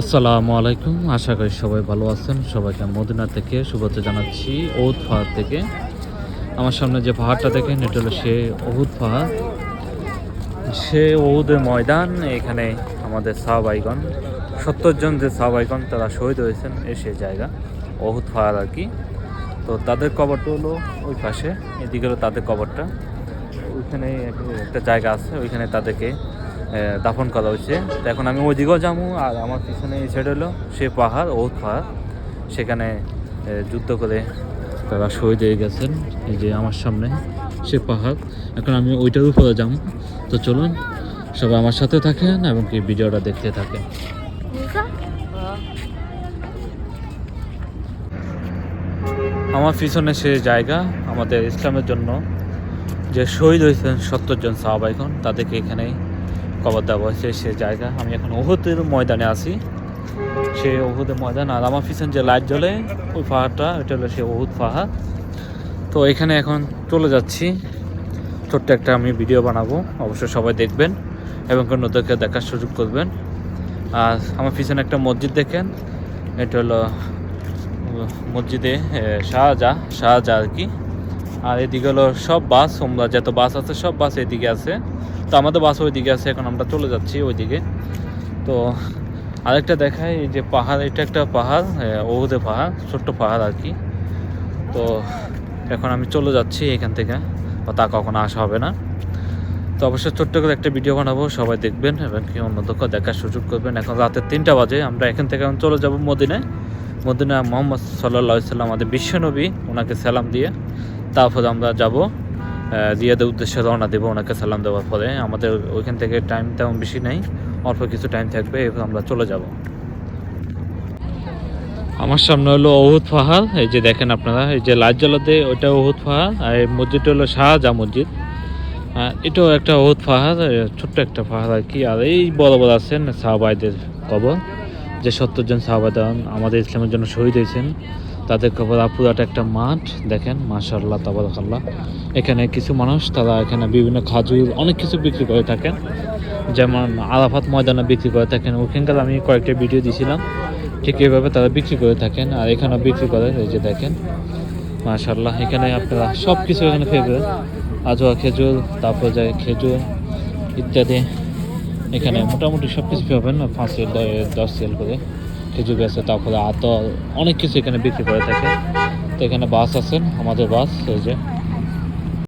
আসসালামু আলাইকুম, আশা করি সবাই ভালো আছেন। সবাইকে মদিনা থেকে শুভেচ্ছা জানাচ্ছি, ওহুদ পাহাড় থেকে। আমার সামনে যে পাহাড়টা দেখেন, এটা হলো সে ওহুদ পাহাড়, সে ওহুদের ময়দান। এখানে আমাদের সাহাবাইগণ 70 জন যে সাহাবাইগণ তারা শহীদ হয়েছেন সে জায়গা ওহুদ পাহাড় আর কি। তো তাদের কবরটা হলো ওই পাশে, এদিকে হলো তাদের কবরটা। ওইখানে একটা জায়গা আছে, ওইখানে তাদেরকে দাফন করা হয়েছে। তো এখন আমি ওইদিকেও যাবো, আর আমার পিছনে এই সাইড হলো সে পাহাড়, ওহুদ পাহাড়। সেখানে যুদ্ধ করে তারা শহীদ হয়ে গেছেন। এই যে আমার সামনে সে পাহাড়, এখন আমি ওইটার উপরে যাবো। তো চলুন সবাই আমার সাথে থাকেন এবং কি ভিডিওটা দেখতে থাকেন। আমার পিছনে সে জায়গা, আমাদের ইসলামের জন্য যে শহীদ হয়েছেন 70 জন সাহাবাইগণ, তাদেরকে এখানেই কবর দেওয়া হয়েছে সে জায়গা। আমি এখন ওহুদের ময়দানে আছি, সে ওহুদের ময়দান। আর আমার পিছনে যে লাইট জ্বলে ওই পাহাড়টা, ওইটা হলো সে ওহুদ পাহাড়। তো এখানে এখন চলে যাচ্ছি, ছোট্ট একটা আমি ভিডিও বানাবো, অবশ্যই সবাই দেখবেন এবং অন্যদেরকে দেখার সুযোগ করবেন। আর আমার পিছনে একটা মসজিদ দেখেন, এটা হলো মসজিদে শাহজাহ আর কি। আর এদিকে হলো সব বাস, তোমরা যত বাস আছে সব বাস এদিকে আছে। তো আমাদের বাস ওইদিকে আছে, এখন আমরা চলে যাচ্ছি ওইদিকে। তো আরেকটা দেখায়, এই যে পাহাড়, এটা একটা পাহাড়, ওহুদে পাহাড়, ছোট্ট পাহাড় আর কি। তো এখন আমি চলে যাচ্ছি এখান থেকে, তা কখনো আসা হবে না। তো অবশ্যই ছোট্ট করে একটা ভিডিও বানাবো, সবাই দেখবেন এবং কি অন্যদেরকে দেখার সুযোগ করবেন। এখন রাতের 3টা বাজে, আমরা এখান থেকে এখন চলে যাব মদিনায়। মোহাম্মদ সাল্লাল্লাহু আলাইহি সাল্লাম, আমাদের বিশ্বনবী, ওনাকে সালাম দিয়ে তারপরে আমরা যাব রিয়াদের উদ্দেশ্যে রওনা দেবো। ওনাকে সালাম দেওয়ার পরে আমাদের ওইখান থেকে টাইম তেমন বেশি নেই, অল্প কিছু টাইম থাকবে, এরপর আমরা চলে যাব। আমার সামনে হলো ওহুদ পাহাড়, এই যে দেখেন আপনারা, এই যে লাইট জ্বালাতে ওইটা ওহুদ পাহাড়। আর এই মসজিদটা হলো শাহজাহ মসজিদ। এটাও একটা ওহুদ পাহাড়, ছোট্ট একটা পাহাড় আর কি। আর এই বড় বড় আছেন সাহাবাইদের কবর, যে 70 জন সাহাবাদান আমাদের ইসলামের জন্য শহীদ হয়েছেন, তাদের কবর। পুরাটা একটা মাঠ দেখেন, মাশাআল্লাহ তাবারাকাল্লাহ। এখানে কিছু মানুষ তারা এখানে বিভিন্ন খাজুর অনেক কিছু বিক্রি করে থাকেন, যেমন আরাফাত ময়দানে বিক্রি করে থাকেন। ওখানকার আমি কয়েকটা ভিডিও দিয়েছিলাম, ঠিক এইভাবে তারা বিক্রি করে থাকেন। আর এখানেও বিক্রি করে, এই যে দেখেন মাশাআল্লাহ। এখানে আপনারা সব কিছু এখানে পেবেন, আজোয়া খেজুর, তারপর যায় খেজুর ইত্যাদি। এখানে মোটামুটি সব কিছু পাবেন, 5 সেল 10 সেল করে খেজুর আছে, তারপরে আতর, অনেক কিছু এখানে বিক্রি করে থাকে। তো এখানে বাস আছেন, আমাদের বাস, এই যে